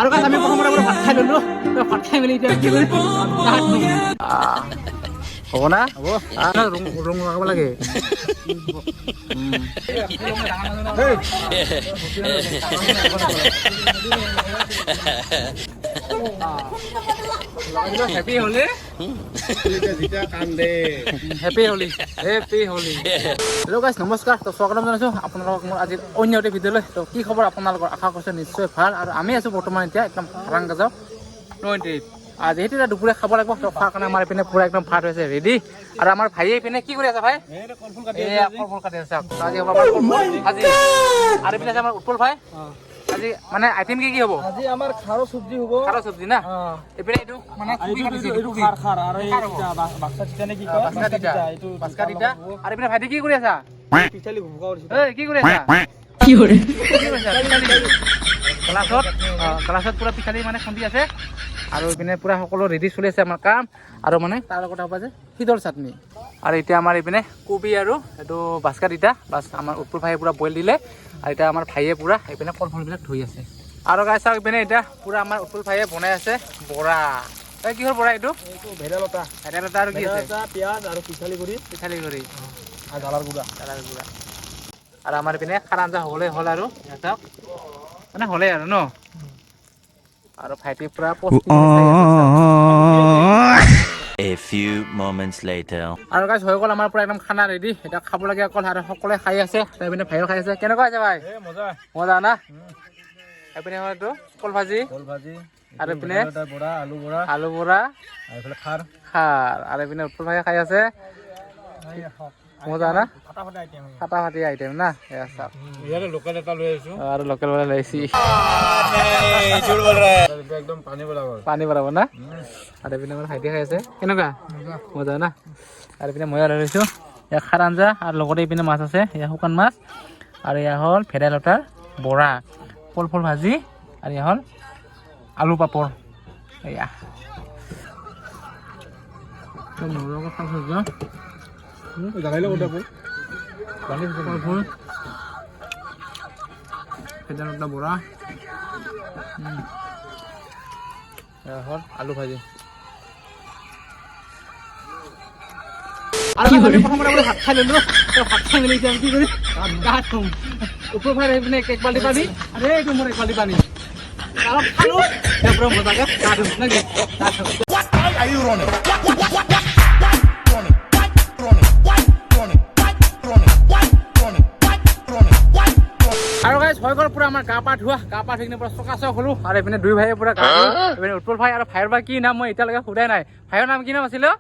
আৰু কাজ আমি প্ৰথমতে ভাত খাই ললো ভাত খাই মেলি এতিয়া কি কৰিম হ'ব না হ'ব ৰং লগাব লাগে হেপী হলি হেপী হলি হেপী হলি হেল্ল' গাইছ নমস্কাৰ তো স্বাগতম জনাইছোঁ আপোনালোকক মোৰ আজি অন্য এটা ভিডিঅ'লৈ তো কি খবৰ আপোনালোকৰ আশা কৰিছে নিশ্চয় ভাল আৰু আমি আছোঁ বৰ্তমান এতিয়া একদম খাৰাংগাজাও 28 আজি সেইটো এটা দুপৰীয়া খাব লাগিব তো খোৱাৰ কাৰণে আমাৰ এইপিনে পুৰা একদম ভাত হৈছে ৰেডি আৰু আমাৰ ভাইয়ে এইপিনে কি কৰি আছে ভাই কলফুল কাটি আছে আজি হ'ব আমাৰ আজি আৰু এইপিনে আছে আমাৰ উৎপল ভাই আজি মানে আইটেম কি হ'ব আজি আমাৰ খাৰো সবজি হ'ব খাৰো সবজি না এইপিনে এইটো মানে কুবি কাটিছে এইটো খাৰ আৰু এইটা বাক্সা চিটা নে কি কয় বাক্সা দিটা আৰু এইপিনে ভাইটি কি কৰি আছা পিছালি ভুকা কৰিছে এই কি কৰি আছা কি কৰে ক্লাছত পুৰা পিছালি মানে খুন্দি আছে আৰু এইপিনে পুৰা সকলো ৰেডি চলি আছে আমাৰ কাম আৰু মানে তাৰ লগত হ'ব যে শীতল চাটনি আৰু এতিয়া আমাৰ এইপিনে কবি আৰু এইটো বাস্কা দিটা বাছ আমাৰ উৎপল ভাইয়ে পুৰা বইল দিলে আৰু এতিয়া আমাৰ ভাইয়ে পুৰা এইপিনে কল ফুলবিলাক ধুই আছে আৰু গাই চাওক এইপিনে এতিয়া পুৰা আমাৰ উৎপল ভাইয়ে বনাই আছে বৰা এই কিহৰ বৰা এইটো ভেদাইলতা আৰু কি আছে পিয়াজ আৰু পিছালি কৰি আৰু জ্বালাৰ গুড়া আৰু আমাৰ এইপিনে খাৰ আঞ্জা হ'লেই হ'ল আৰু চাওক মানে হ'লেই আৰু ন আৰু ভাইটি পুৰা A few moments later. আৰু গাইছ হৈ গ'ল আমাৰ পুৰা একদম খানা ৰেডি এতিয়া খাব লাগে অকল আৰু সকলোৱে খাই আছে এইপিনে ভাইও খাই আছে কেনেকুৱা হৈছে ভাই মজা না এইপিনে হয়তো কল ভাজি আৰু এইপিনে আলু বৰা খাৰ আৰু এইপিনে উৎপল ভাই খাই আছে মজা না ফাটাফাটি আইটেম না লোকেল এটা লৈ আহিছো আৰু লোকেল বৰা লৈছি একদম পানী বৰাব না আৰু এইপিনে আমাৰ ভাইটি খাই আছে কেনেকুৱা মজা না আৰু এইপিনে মই লৈ লৈছোঁ এয়া খাৰ আঞ্জা আৰু লগতে এইপিনে মাছ আছে এয়া শুকান মাছ আৰু এয়া হ'ল ভেদাইলতাৰ বৰা কল ফুল ভাজি আৰু এয়া হ'ল আলু পাপৰ এয়া ভেদাইলতা বৰা হ'ল আলু ভাজি আৰু আমি প্ৰথমতে ভাত খাই ললো ভাত খাই মেলি এতিয়া কি কৰিম গা ধুম ওপৰ ফালে আহি পিনে এক বাল্টি পানী আৰু এইটো মোৰ এক বাল্টি পানী অলপ খালো পুৰা মজাকে গা ধুম নেকি গা ধুম আৰু গাইছ হৈ গ'ল পুৰা আমাৰ গা পা ধুই কিনে পুৰা চকাচক হলো আৰু এইপিনে দুই ভাইয়ে পুৰা গা এইপিনে উৎপল ভাই আৰু ভাইৰ বা কি নাম মই এতিয়ালৈকে সোধাই নাই ভাইৰ নাম কি নাম আছিলে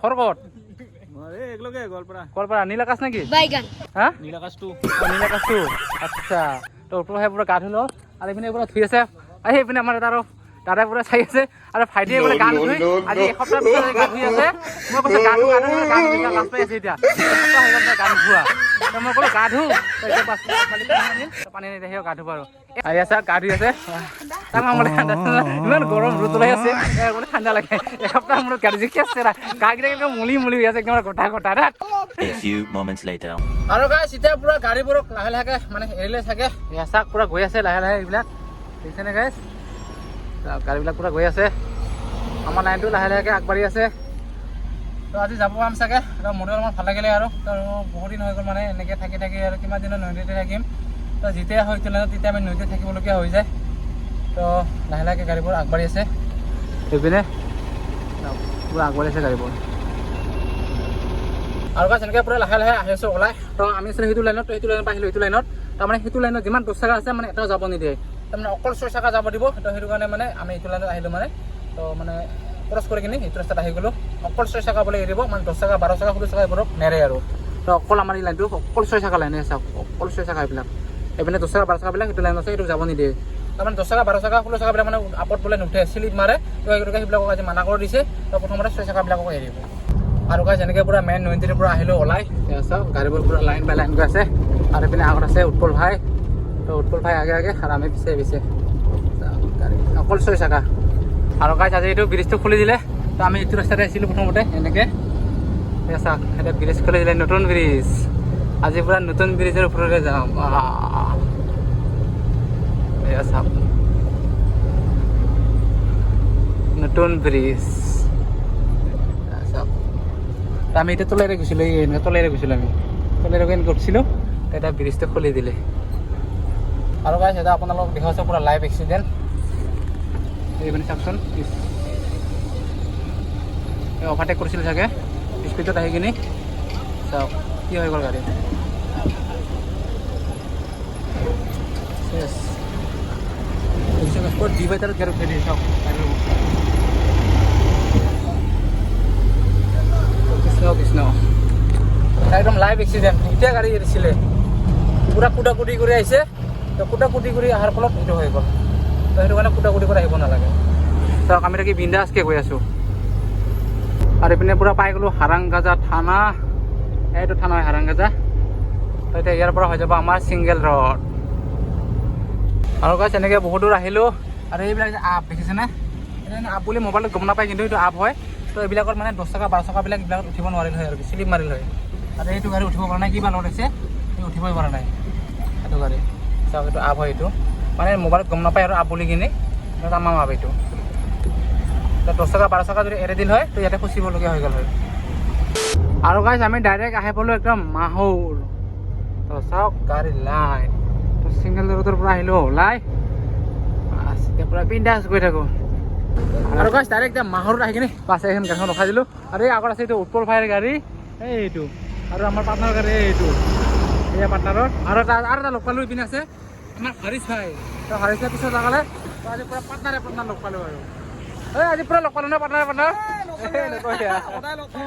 খৰকত গোৱালপাৰা নীল আকাশ নেকি হা নীল আকাশটো আচ্ছা তো উৎপল ভাই পুৰা গা ধুই লওঁ আৰু এইপিনে পুৰা ধুই আছে আহি এইপিনে আমাৰ এটা আৰু দাদাই পুৰা চাই আছে আৰু ভাইটিয়ে বোলে গা ধুই আজি এসপ্তাহ পিছত গা ধুই আছে মই কৈছোঁ গা ধুই লাজ পাই আছে এতিয়া গা নোধোৱা মই ক'লো গা ধু পানী নিদি গা ধুব আৰু আহি আছে গা ধুই আছে ইমান গৰম ৰ'দ ওলাই আছে বোলে ঠাণ্ডা লাগে এসপ্তাহ মূৰত গা ধুই কি আছে গাকেইটা একদম মলি হৈ আছে একদম গটা A few moments later. আৰু গাইছ এতিয়া পুৰা গাড়ীবোৰক লাহে লাহেকে মানে এৰিলে চাগে চাক পুৰা গৈ আছে লাহে লাহে এইবিলাক দেখিছেনে গাইছ গাড়ীবিলাক পুৰা গৈ আছে আমাৰ লাইনটো লাহে লাহেকে আগবাঢ়ি আছে তো আজি যাব পাম চাগে মোৰো অলপমান ভাল লাগিলে আৰু বহুত দিন হৈ গ'ল মানে এনেকৈ থাকি আৰু কিমান দিনত নদীতে থাকিম তো যেতিয়া হয়তো লাইনত তেতিয়া আমি নদীতে থাকিবলগীয়া হৈ যায় তো লাহে লাহেকে গাড়ীবোৰ আগবাঢ়ি আছে সেইপিনে পুৰা আগবাঢ়ি আছে গাড়ীবোৰ আৰু গাছ এনেকৈ পুৰা লাহে লাহে আহি আছোঁ ওলাই তো আমি আছিলোঁ সেইটো লাইনত পৰা আহিলোঁ সেইটো লাইনত তাৰমানে সেইটো লাইনত যিমান 10 চাকা আছে মানে এটাও যাব নিদিয়ে তাৰমানে অকল 6 চাকা যাব দিব তো সেইটো কাৰণে মানে আমি এইটো লাইনত আহিলোঁ মানে তো মানে ক্ৰছ কৰি কিনে এইটো ৰাস্তাত আহি গ'লোঁ অকল 6 চাকা বোলে এৰিব মানে 10 চাকা 12 চাকা 16 চাকা এইবোৰক নেৰে আৰু তো অকল আমাৰ এই লাইনটো অকল 6 চাকা লাইনে আছে অকল 6 চাকা এইবিলাক এইপিনে 10 চাকা 12 চাকাবিলাক সেইটো লাইন আছে এইটো যাব নিদিয়ে তাৰমানে 10 চাকা 12 চাকা 16 চাকাবিলাক মানে আপত বোলে নুঠে চিলিপ মাৰে তো সেইবিলাকক আজি মানা কৰি দিছে তো প্ৰথমতে 6 চাকাবিলাকক এৰিব আৰু গাইছ এনেকৈ পুৰা মেইন নদীৰ পৰা আহিলোঁ ওলাই চাওক গাড়ীবোৰ পুৰা লাইন বাই লাইন গৈ আছে আৰু এইপিনে আগত আছে উৎপল ভাই তো উৎপল ভাই আগে আৰু আমি পিছে গাড়ী অকল 6 চাকা আৰু গাইছ আজি এইটো ব্ৰিজটো খুলি দিলে তো আমি এইটো ৰাস্তাতে আহিছিলোঁ প্ৰথমতে এনেকৈ চাওক এটা ব্ৰিজ খুলি দিলে নতুন ব্ৰিজ আজি পুৰা নতুন ব্ৰিজৰ ওপৰতে যাম চাওক পন্টুন ব্ৰিজ আমি এটা তলেৰে গৈছিলোঁ এই তলেৰে গৈছিলোঁ আমি তলেৰে গৈ কৰিছিলোঁ এটা ব্ৰিজটো খুলি দিলে আৰু গাইছ এটা আপোনালোকক দেখাইছোঁ পুৰা লাইভ এক্সিডেণ্ট এইপিনে চাওকচোন অভাৰটেক কৰিছিলোঁ চাগে স্পীডত আহি কিনি চাওক কি হৈ গ'ল গাড়ী ডিভাইডাৰত গাড়ী উঠাই দিয়ে চাওক কৃষ্ণ একদম লাইভ এক্সিডেণ্ট এতিয়া গাড়ী এৰিছিলে পুৰা কুটাকুটি কৰি আহিছে তো কুটাকুটি কৰি অহাৰ ফলত এইটো হৈ গ'ল তো সেইটো কাৰণে কুটাকুটি কৰি আহিব নালাগে চাওক আমি তাকে বিন্দাছকৈ গৈ আছোঁ আৰু এইপিনে পুৰা পাই গ'লোঁ হাৰাংগাজা থানা এইটো থানা হয় হাৰাংগাজা তো এতিয়া ইয়াৰ পৰা হৈ যাব আমাৰ ছিংগল ৰোড আৰু গাইছ এনেকৈ বহুত দূৰ আহিলোঁ আৰু এইবিলাক যে আপ দেখিছেনে আপ বুলি মোবাইলত গম নাপায় কিন্তু এইটো আপ হয় তো এইবিলাকত মানে 10 টকা 12 টকাবিলাক এইবিলাকত উঠিব নোৱাৰিল হয় আৰু শ্লিপ মাৰিল হয় আৰু এইটো গাড়ী উঠিব পৰা নাই কিবা লগত আছে এই উঠিবই পৰা নাই এইটো গাড়ী চাওক এইটো আপ হয় এইটো মানে মোবাইলত গম নাপায় আৰু আপ বুলি কিনি আমাৰ আপ এইটো 10 টকা 12 টকা যদি এৰি দিল হয় তো ইয়াতে ফচিবলগীয়া হৈ গ'ল হয় আৰু গাইছ আমি ডাইৰেক্ট আহি পালোঁ একদম মাহুৰ তো চাওক গাড়ী লাইন তো ছিংগল ৰোডৰ পৰা আহিলোঁ ওলাই এতিয়া পুৰা বিন্দাছ গৈ থাকোঁ আৰু গাইছ ডাইৰেক্ট এতিয়া মাহুৰত আহি কিনে বাছ এখন গাড়ীখন ৰখাই দিলোঁ আৰু এই আগত আছে এইটো উৎপল ভাইৰ গাড়ী এইটো আৰু আমাৰ পাৰ্টনাৰ গাড়ী এইটো এয়া পাৰ্টনাৰৰ আৰু এটা লগ পালোঁ ইপিনে আছে আমাৰ হৰিশ ভাই তো হৰিশ ভাই পিছত লগালে তো আজি পুৰা পাৰ্টনাৰ লগ পালোঁ আৰু এই আজি পুৰা লগ পালোঁ ন পাৰ্টনাৰ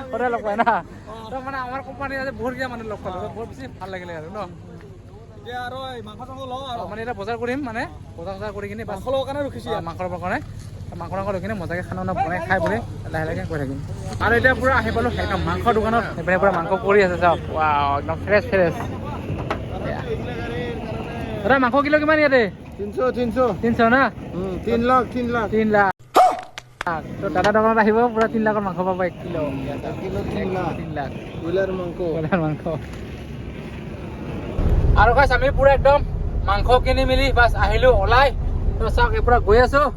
সদায় লগ পায় না তো মানে আমাৰ কোম্পানী আজি বহুতকেইটা মানুহ লগ পালোঁ বহুত বেছি ভাল লাগিলে আৰু ন মানে এতিয়া বজাৰ কৰিম মানে বজাৰ কৰি কিনে মাংসৰ কাৰণে ৰখিছোঁ মাংসৰ কাৰণে মাংস লৈ কিনে মজাকৈ খানা বনাই খাই বুলি লাহে লাহে গৈ থাকিম আৰু এতিয়া পুৰা আহি পালোঁ একদম মাংসৰ দোকানত সেইপিনে পুৰা মাংস পৰি আছে চাওক একদম ফ্ৰেছ দাদা মাংস কিলো কিমান ইয়াতে 300 না 3 লাখ 3 লাখ তো দাদা দোকানত আহিব পুৰা 3 লাখৰ মাংস পাব 1 কিলো 3 লাখ ব্ৰইলাৰ মাংস আৰু গাইছ আমি পুৰা একদম মাংস কিনি মেলি বাছ আহিলোঁ ওলাই তো চাওক এই পুৰা গৈ আছোঁ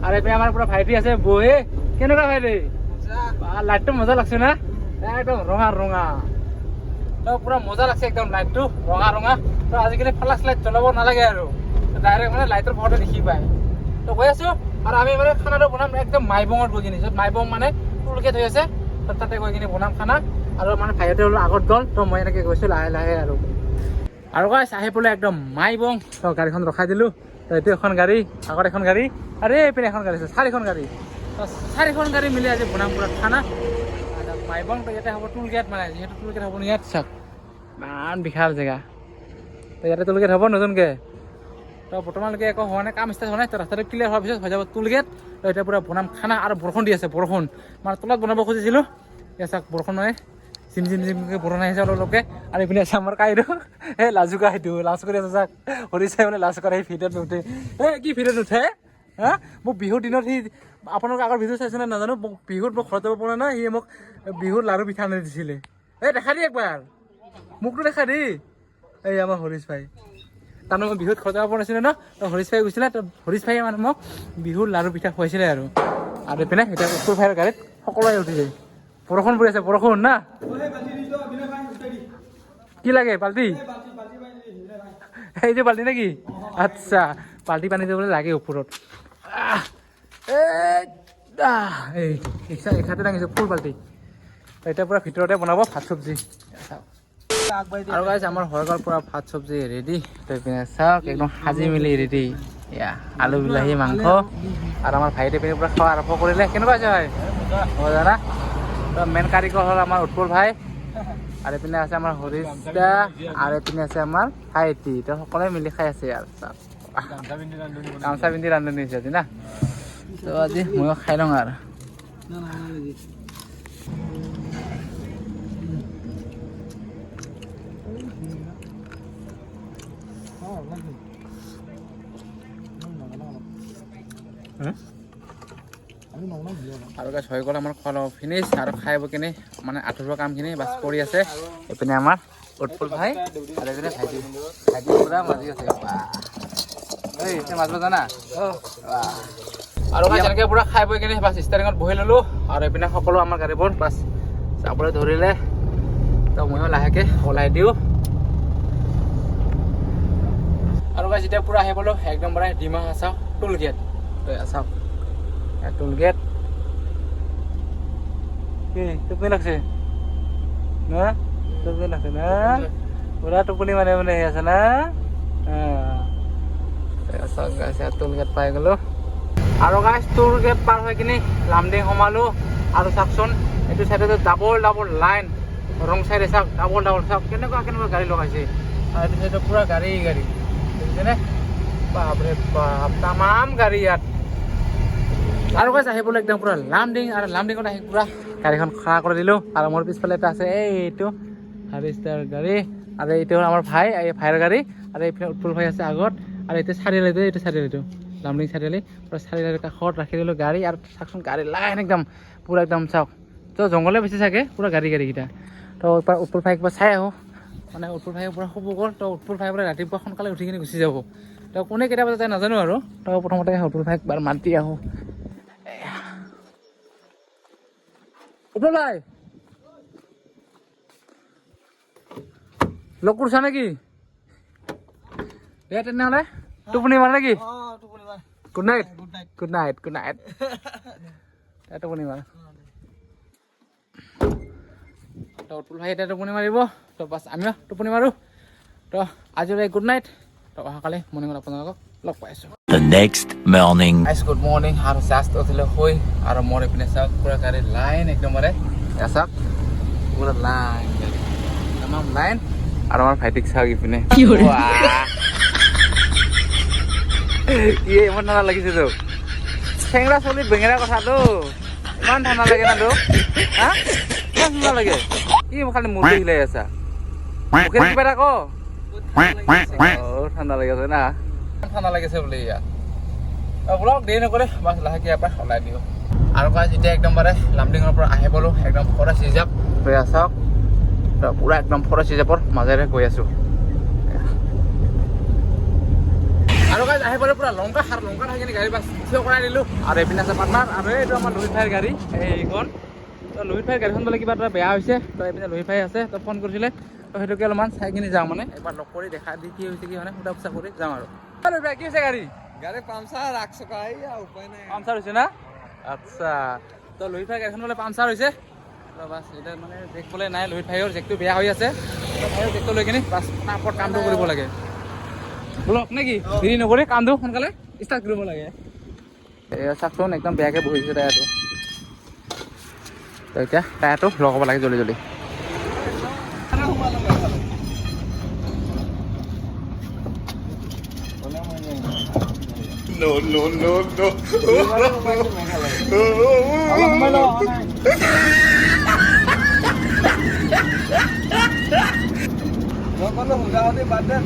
আৰু এইপিনে আমাৰ পুৰা ভাইটি আছে বহে কেনেকুৱা ভাইটি লাইটটো মজা লাগছে না একদম ৰঙা তো পুৰা মজা লাগছে একদম লাইটটো ৰঙা তো আজিকালি ফ্লাছ লাইট জ্বলাব নালাগে আৰু ডাইৰেক্ট মানে লাইটৰ পোহৰতে দেখি পায় তো গৈ আছোঁ আৰু আমি মানে খানাটো বনাম একদম মাইবঙত গৈ কিনি য'ত মাইবং মানে টুলগেট হৈ আছে তাতে গৈ কিনি বনাম খানা আৰু মানে ভাইহঁতে হ'লেও আগত গ'ল তো মই এনেকৈ গৈছোঁ লাহে লাহে আৰু গাইছ আহি পেলাই একদম মাইবং তো গাড়ীখন ৰখাই দিলোঁ তো এইটো এখন গাড়ী আগত এখন গাড়ী আৰু এইপিনে এখন গাড়ী আছে 4খন গাড়ী তো 4খন গাড়ী মিলি আজি বনাম পুৰা খানা মাইবং তো ইয়াতে হ'ব টুলগেট মানে যিহেতু টুলগেট হ'ব ইয়াত চাওক ইমান বিশাল জেগা তো ইয়াতে টুলগেট হ'ব নতুনকৈ তো বৰ্তমানলৈকে একো হোৱা নাই কাম ষ্টাৰ্ট হোৱা নাই তো ৰাস্তাটো ক্লিয়াৰ হোৱাৰ পিছত হৈ যাব টুলগেট তো এতিয়া পুৰা বনাম খানা আৰু বৰষুণ দি আছে বৰষুণ মানে তলত বনাব খুজিছিলোঁ এতিয়া চাওক বৰষুণ মানে চিমকৈ বৰষুণ আহিছে অলপকৈ আৰু এইপিনে আছে আমাৰ কাইটো এই লাজু কাইটো লাজ কৰি আছে চাওক হৰি চাই মানে লাজ কৰে ভিডিঅ'ত নুঠে কি ভিডিঅ'ত নুঠে হা মোক বিহুৰ দিনত সি আপোনালোকে আগৰ ভিডিঅ' চাইছেনে নাজানো মোক বিহুত মোক ঘৰত যাব পৰা নাই সি মোক বিহুত লাৰু পিঠা আনি দিছিলে দেখা দি একবাৰ মোকতো দেখা দি এই আমাৰ হৰিশ ভাই তাৰমানে মই বিহুত ঘৰত যাব পৰা নাছিলে ন তো হৰিশ ভাই গৈছিলে তো হৰিশ ভাইয়ে মানে মোক বিহুৰ লাৰু পিঠা খুৱাইছিলে আৰু এইপিনে এতিয়া উৎপল ভাইৰ গাড়ীত সকলোৱে উঠিছে বৰষুণ পৰি আছে বৰষুণ না কি লাগে বাল্টি এই যে বাল্টি নেকি আচ্ছা বাল্টি পানী দিবলৈ লাগে ওপৰত এখাতে দাঙিছোঁ ফুল বাল্টি এতিয়া পুৰা ভিতৰতে বনাব ভাত চব্জি আৰু গাইছ আমাৰ হৈ গ'ল পুৰা ভাত চব্জি ৰেডি তো এইপিনে চাওক একদম সাজি মেলি ৰেডি এয়া আলু বিলাহী মাংস আৰু আমাৰ ভাইটি পিনে পুৰা খোৱা আৰম্ভ কৰিলে কেনেকুৱা আছে ভাই মজা না তো মেইন কাৰিকৰ হ'ল আমাৰ উৎপল ভাই আৰু এইপিনে আছে আমাৰ হৰিশ দা আৰু এইপিনে আছে আমাৰ ভাইটি তো সকলোৱে মিলি খাই আছে আৰু চাওক গামোচা পিন্ধি ৰান্ধনি হৈছে আজি না তো আজি ময়ো খাই লওঁ আৰু আৰু গাছ হৈ গ'ল আমাৰ খোৱা ফিনিছ আৰু খাই বৈ কিনে মানে আঁঠুৰৰ কামখিনি বাছ কৰি আছে এইপিনে আমাৰ উৎপল ভাই আৰু এইপিনে ভাইটি পুৰা মাজি আছে এই মাছ জানা আৰু guys, এনেকৈ পুৰা খাই বৈ কিনে বাছ ষ্টাৰিঙত বহি ল'লোঁ আৰু এইপিনে সকলো আমাৰ গাড়ীবোৰ বাছ যাবলৈ ধৰিলে তো ময়ো লাহেকৈ ওলাই দিওঁ আৰু guys, যেতিয়া পুৰা আহি পালোঁ একদম মানে ডিমা হাছাও টোল গেট চাওক টোল গেট কি টোপনি লাগছে না টোপনি লাগছে না পুৰা টোপনি মানে আছে না চাওক guys, টোল গেট পাই গ'লোঁ আৰু guys, টোল গেট পাৰ হৈ কিনি লামডিং সোমালোঁ আৰু চাওকচোন এইটো চাইডতে ডাবল লাইন ৰং চাইডে চাওক ডাবল চাওক কেনেকুৱা গাড়ী লগাইছে আৰু এইটো চাইডে পুৰা গাড়ী দেখিছেনে বাপৰে বাপ তামাম গাড়ী ইয়াত আৰু guys, আহিবলৈ একদম পুৰা লামডিং আৰু লামডিঙত আহি পুৰা গাড়ীখন খাৰা কৰি দিলোঁ আৰু মোৰ পিছফালে এটা আছে এইটো হাৰিষ্টাৰ গাড়ী আৰু এইটো হ'ল আমাৰ ভাই এই ভাইৰ গাড়ী আৰু এইপিনে উৎপল ভাই আছে আগত আৰু এইটো চাৰিআলিটো লামডিং চাৰিআলি পুৰা চাৰিআলিৰ কাষত ৰাখি দিলোঁ গাড়ী আৰু চাওকচোন গাড়ী লাইন একদম পুৰা একদম চাওক তো জংঘলে বেছি চাগে পুৰা গাড়ীকেইটা তো এবাৰ উৎপল ভাইক একবাৰ চাই আহোঁ মানে উৎপল ভাই পুৰা শুব গ'ল তো উৎপল ভাই বোলে ৰাতিপুৱা সোনকালে উঠি কিনে গুচি যাব তো কোনে কেইটা বজাত যায় নাজানো আৰু তো প্ৰথমতে উৎপল ভাইক এবাৰ মাতি আহোঁ উৎপল ভাই লগ কৰিছা নেকি দে তেনেহ'লে টোপনি মাৰ নেকি গুড নাইট টোপনি মাৰ তো উৎপল ভাই এতিয়া টোপনি মাৰিব তো বাছ আমিও টোপনি মাৰোঁ তো আজিলৈ গুড নাইট তো অহাকালি মৰ্ণিঙত আপোনালোকক লগ পাই আছোঁ The next morning. Good morning আৰু জাষ্ট উঠিলে শুই আৰু মোৰ এইপিনে চাওক পুৰা গাড়ী লাইন একদমৰে চাওক পুৰা লাইন তামাম লাইন আৰু আমাৰ ভাইটিক চাওক ইপিনে ইমান ঠাণ্ডা লাগিছে তো চেংৰা চলি বেঙেৰা কথাটো ইমান ঠাণ্ডা লাগে না তো হা ইমান ঠাণ্ডা লাগে কি খালি মূৰটো হিলাই আছা মুখে কিবা এটা ক ঠাণ্ডা লাগি আছে না ঠাণ্ডা লাগিছে বোলে ইয়াত বোলক দেৰি নকৰে বাছ লাহেকৈ ইয়াৰ পৰা ওলাই দিওঁ আৰু guys, এতিয়া একদম মানে লামডিঙৰ পৰা আহি পালোঁ একদম ফৰেষ্ট ৰিজাৰ্ভ গৈ চাওক পুৰা একদম ফৰেষ্ট ৰিজাৰ্ভৰ মাজেৰে গৈ আছোঁ আৰু guys, আহি পালোঁ পুৰা লংকা হৈ কিনে গাড়ী বাছ থিয় কৰাই দিলোঁ আৰু এইপিনে আছে পাৰ্টনাৰ আৰু এইটো আমাৰ লোহিত ভাইৰ গাড়ী এইখন তো লোহিত ভাইৰ গাড়ীখন বোলে কিবা এটা বেয়া হৈছে তো এইপিনে লোহিত ভাই আছে তো ফোন কৰিছিলে তো সেইটোকে অলপমান চাই কিনি যাওঁ মানে এবাৰ লগ কৰি দেখা দি কি হৈছে কি মানে সোধা পোছা কৰি যাওঁ আৰু লোহিত ভাই কি হৈছে গাড়ী পামচাৰ ৰাখছো উপায় নাই পামচাৰ হৈছে না আচ্ছা তো লোহিত ভাই গাড়ীখন বোলে পামচাৰ হৈছে বাছ এতিয়া মানে জেক বোলে নাই লোহিত ভাইৰ জেকটো বেয়া হৈ আছে তো ভাইৰ জেকটো লৈ কিনি বাছ টাপত কামটো কৰিব লাগে ব্লক নেকি দেৰি নকৰি কামটো সোনকালে ষ্টাৰ্ট কৰিব লাগে এয়া চাওকচোন একদম বেয়াকৈ বহিছে টায়াৰটো তো এতিয়া টায়াৰটো লগাব লাগে জলদি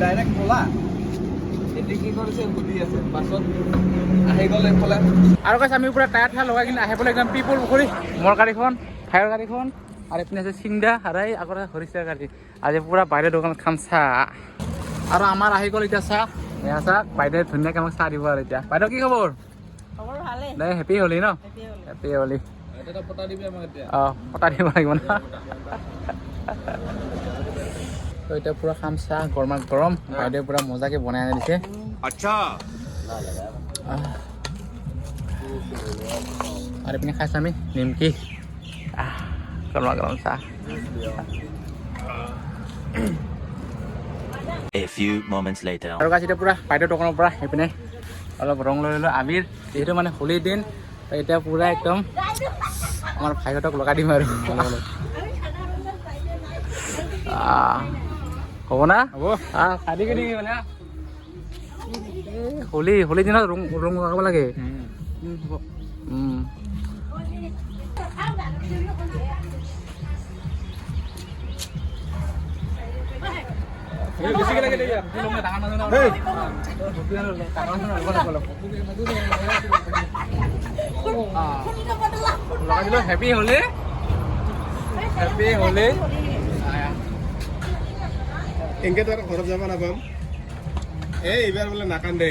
ডাইৰেক্ট খোলা কি কৰিছে সুধি আছে পাছত আহি গ'লে এইফালে আৰু কৈছে আমি পুৰা টায়াৰ লগাই কিনে আহি পেলাই একদম পিপুল পুখুৰী মোৰ গাড়ীখন ভাইৰ গাড়ীখন আৰু এইপিনে আছে চিংদা আৰু এই আগতে হৰিচাৰ গাড়ী আজি পুৰা বাইদেউ দোকানত খাম চাহ আৰু আমাৰ আহি গ'ল এতিয়া চাহ এয়া চাহ বাইদেউ ধুনীয়াকৈ আমাক চাহ দিব আৰু এতিয়া বাইদেউ কি খবৰ নাই হেপী হলি ন হেপী হলি পতা দিবি আমাক এতিয়া অঁ পতা দিব লাগিব ন তো এতিয়া পুৰা খাম চাহ গৰম বাইদেউ পুৰা মজাকৈ বনাই আনি দিছে আচ্ছা আৰু এইপিনে খাইছোঁ আমি নিমকি গৰম চাহ A few moments later. আৰু গাছ এতিয়া পুৰা বাইদেউৰ দোকানৰ পৰা এইপিনে অলপ ৰং লৈ ল'লোঁ আবিৰ যিহেতু মানে হোলীৰ দিন এতিয়া পুৰা একদম আমাৰ ভাইহঁতক লগাই দিম আৰু হ'ব না হ'ব খাই দিবি নেকি মানে হোলী দিনত ৰং লগাব লাগে হ'ব বেছিকৈ লাগে দেই ডাঙৰ লগাই দিলোঁ হেপী হ'লে এনেকৈ তো ঘৰত যাব নাপাম এইবাৰ বোলে নাকান্দে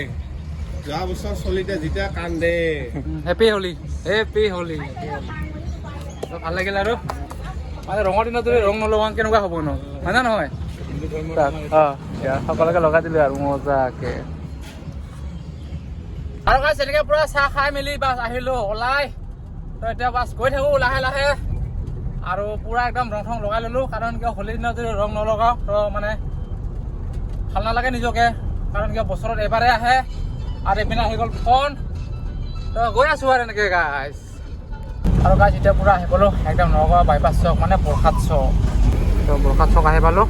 যোৱা বছৰ চলিতে যেতিয়া কান্দে হেপী হোলী হেপী হোলী ভাল লাগিল আৰু মানে ৰঙৰ দিনত যদি ৰং নলগাওঁ কেনেকুৱা হ'ব ন হয় না নহয় সকলোকে লগাই দিলোঁ আৰু মজাকে আৰু গাইছ এনেকৈ পূৰা চাহ খাই মেলি বাছ আহিলোঁ ওলাই তো এতিয়া বাছ গৈ থাকোঁ লাহে লাহে আৰু পূৰা একদম ৰং থং লগাই ল'লোঁ কাৰণ কিয় হোলীৰ দিনত যদি ৰং নলগাওঁ তো মানে ভাল নালাগে নিজকে কাৰণ কিয় বছৰত এবাৰে আহে আৰু এইপিনে আহি গ'ল ফোন তো গৈ আছোঁ আৰু এনেকৈ গাইছ আৰু গাইছ এতিয়া পূৰা আহি পালোঁ একদম নগাঁও বাইপাছ চক মানে বৰষাত চক তো বৰষাত চক আহি পালোঁ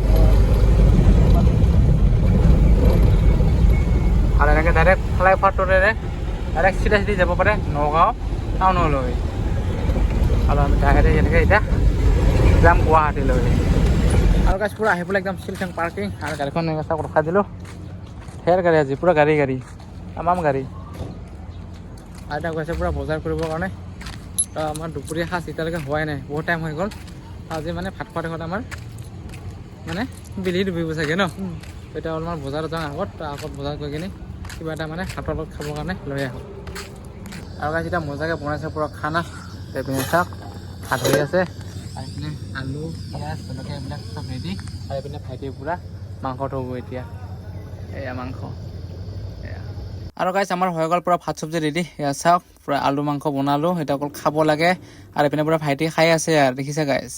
আৰু এনেকৈ ডাইৰেক্ট ফ্লাইঅভাৰটোৰে ডাইৰেক্ট চিধা চিধি যাব পাৰে নগাঁও টাউনলৈ আৰু আমি ডাইৰেক্ট এনেকৈ এতিয়া যাম গুৱাহাটীলৈ আৰু গাইছ পূৰা আহি পেলাই একদম চিলচং পাৰ্কিং আৰু গাড়ীখন এনেকৈ ৰখাই দিলোঁ ফেৰ গাড়ী আজি পূৰা গাড়ী তামাম গাড়ী আৰু এতিয়া গৈছে পূৰা বজাৰ কৰিবৰ কাৰণে তো আমাৰ দুপৰীয়া সাজ এতিয়ালৈকে হোৱাই নাই বহুত টাইম হৈ গ'ল আজি মানে ভাত খোৱাতে খোৱাতে আমাৰ মানে বিলি ডুবিব চাগে ন এতিয়া অলপমান বজাৰত যাওঁ আগত বজাৰ কৰি কিনে কিবা এটা মানে ভাতৰ লগত খাবৰ কাৰণে লৈ আহোঁ আৰু গাইছ এতিয়া মজাকৈ বনাইছে পূৰা খানা এইপিনে চাওক ভাত হৈ আছে আৰু এইপিনে আলু পিঁয়াজ জলকীয়া এইবিলাক চব ৰেডি আৰু এইপিনে ভাইটিয়ে পূৰা মাংস থ'ব এতিয়া এয়া মাংস এয়া আৰু গাইছ আমাৰ হৈ গ'ল পূৰা ভাত চব্জি ৰেডি এয়া চাওক পূৰা আলু মাংস বনালোঁ সেইটো অকল খাব লাগে আৰু এইপিনে পূৰা ভাইটি খাই আছে আৰু দেখিছে গাইছ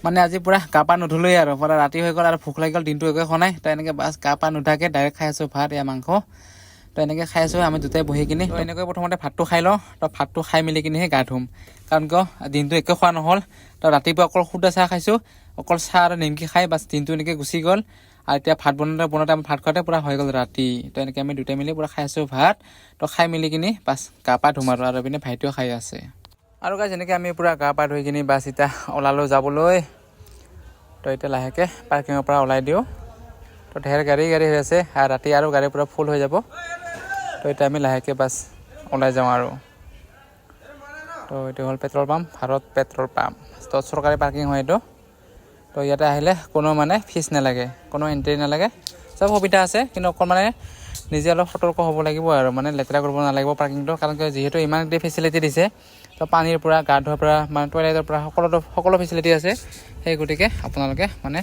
মানে আজি পূৰা গা পা নুধুলোৱেই আৰু পূৰা ৰাতি হৈ গ'ল আৰু ভোক লাগি গ'ল দিনটো একোৱে খোৱা নাই তো এনেকৈ বাছ গা পা নুধাকৈ ডাইৰেক্ট খাই আছোঁ ভাত এয়া মাংস তো এনেকৈ খাই আছোঁ আমি দুটাই বহি কিনে তো এনেকৈ প্ৰথমতে ভাতটো খাই লওঁ তো ভাতটো খাই মেলি কিনেহে গা ধুম কাৰণ কিয় দিনটো একো খোৱা নহ'ল তো ৰাতিপুৱা অকল সুদা চাহ খাইছোঁ অকল চাহ আৰু নিমকি খাই বাছ দিনটো এনেকৈ গুচি গ'ল আৰু এতিয়া ভাত বনাওঁতে আমি ভাত খোৱাতে পূৰা হৈ গ'ল ৰাতি তো এনেকৈ আমি দুটাই মিলি পূৰা খাই আছোঁ ভাত তো খাই মেলি কিনি বাছ গা পা ধুম আৰু এইপিনে ভাইটিও খাই আছে আৰু গাইছ এনেকৈ আমি পূৰা গা পা ধুই কিনি বাছ এতিয়া ওলালোঁ যাবলৈ তো এতিয়া লাহেকৈ পাৰ্কিঙৰ পৰা ওলাই দিওঁ তো ঢেৰ গাড়ী হৈ আছে আৰু ৰাতি আৰু গাড়ী পূৰা ফুল হৈ যাব তো এতিয়া আমি লাহেকৈ বাছ ওলাই যাওঁ আৰু তো এইটো হ'ল petrol pump Bharat petrol pump তো চৰকাৰী পাৰ্কিং হয় এইটো তো ইয়াতে আহিলে কোনো মানে ফিজ নালাগে কোনো এণ্ট্ৰি নালাগে চব সুবিধা আছে কিন্তু অকল মানে নিজে অলপ সতৰ্ক হ'ব লাগিব আৰু মানে লেতেৰা কৰিব নালাগিব পাৰ্কিংটো কাৰণ যিহেতু ইমান গোটেই ফেচিলিটি দিছে তো পানীৰ পৰা গা ধোৱাৰ পৰা মানে টয়লেটৰ পৰা সকলো ফেচিলিটি আছে সেই গতিকে আপোনালোকে মানে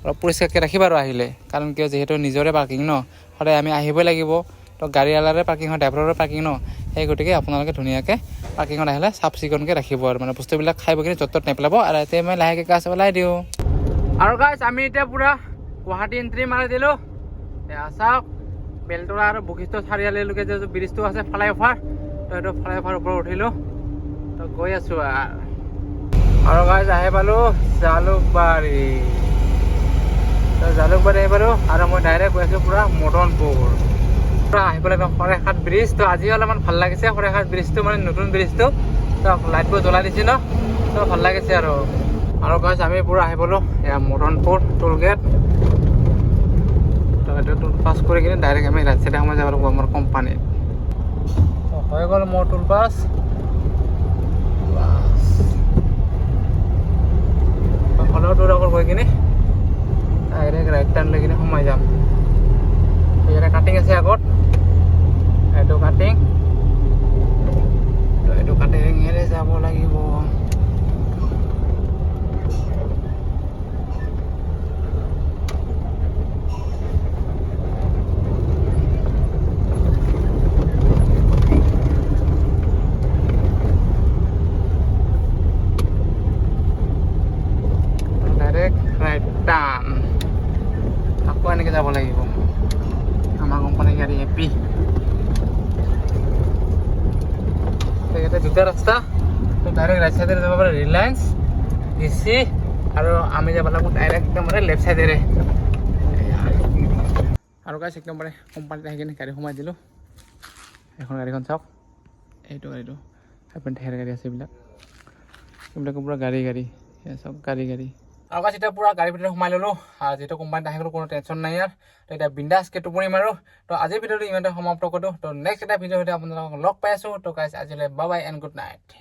অলপ পৰিষ্কাৰকৈ ৰাখিব আৰু আহিলে কাৰণ কিয় যিহেতু নিজৰে পাৰ্কিং ন সদায় আমি আহিবই লাগিব তো গাড়ীৱালাৰে পাৰ্কিং হয় ড্ৰাইভাৰৰে পাৰ্কিং ন সেই গতিকে আপোনালোকে ধুনীয়াকৈ পাৰ্কিঙত আহিলে চাফ চিকুণকৈ ৰাখিব আৰু মানে বস্তুবিলাক খাই বৈ কিনে য'ত ত'ত নেপেলাব আৰু এতিয়া মই লাহেকৈ গাছ ওলাই দিওঁ আৰু গাইছ আমি এতিয়া পূৰা গুৱাহাটী এণ্ট্ৰি মাৰি দিলোঁ এয়া চাওক বেলতৰা আৰু বশিষ্ঠ চাৰিআলিলৈকে যে ব্ৰিজটো আছে ফ্লাইঅভাৰ তো সেইটো ফ্লাইঅভাৰৰ ওপৰত উঠিলোঁ তো গৈ আছোঁ আৰু গাইছ আহি পালোঁ জালুকবাৰী তো জালুকবাৰী আহি পালোঁ আৰু মই ডাইৰেক্ট গৈ আছোঁ পূৰা মদনপুৰ পূৰা আহি পেলাই একদম শৰাইঘাট ব্ৰিজ তো আজি অলপমান ভাল লাগিছে শৰাইঘাট ব্ৰিজটো মানে নতুন ব্ৰিজটো তো লাইটবোৰ জ্বলাই দিছে ন তো ভাল লাগিছে আৰু গাইছ আমি পূৰা আহি পালোঁ এয়া মদনপুৰ টোল গেট তো এইটো টোল পাছ কৰি কিনে ডাইৰেক্ট আমি ৰাইট চাইডে সোমাই যাব লাগিব আমাৰ কোম্পানীত তো হৈ গ'ল মোৰ টোল পাছ হ'লেও তোৰ আগত গৈ কিনে ডাইৰেক্ট ৰাইট টাৰ্ণ লৈ কিনে সোমাই যাম ইয়াতে কাটিং আছে আগত এইটো কাটিং তো এইটো কাটিঙেৰে যাব লাগিব আকৌ এনেকৈ যাব লাগিব আমাৰ কোম্পানীৰ গাড়ী এপি ইয়াতে দুটা ৰাস্তা তো ডাইৰেক্ট ৰাইট চাইডেৰে যাব পাৰে ৰিলায়েন্স ডিচি আৰু আমি যাব লাগিব ডাইৰেক্ট একদম মানে লেফ্ট চাইডেৰে আৰু গাইছ একদম মানে কোম্পানীত আহি কিনে গাড়ী সোমাই দিলোঁ এখন গাড়ীখন চাওক এইটো গাড়ীটো আপুনি ঢেৰ গাড়ী আছে এইবিলাকৰ পূৰা গাড়ী চাওক গাড়ী আৰু গাইছ এতিয়া পূৰা গাড়ীৰ ভিতৰত সোমাই ল'লোঁ আৰু যিহেতু কোম্পানীত আহি গ'লোঁ কোনো টেনশ্যন নাই ইয়াৰ তো এতিয়া বিন্দাছকৈ টোপনি মাৰোঁ তো আজিৰ ভিডিঅ'টো ইমানতে সমাপ্ত কৰোঁ তো নেক্সট এটা ভিডিঅ'ৰ সৈতে আপোনালোকক লগ পাই আছোঁ তো গাইছ আজিলৈ bye bye and good night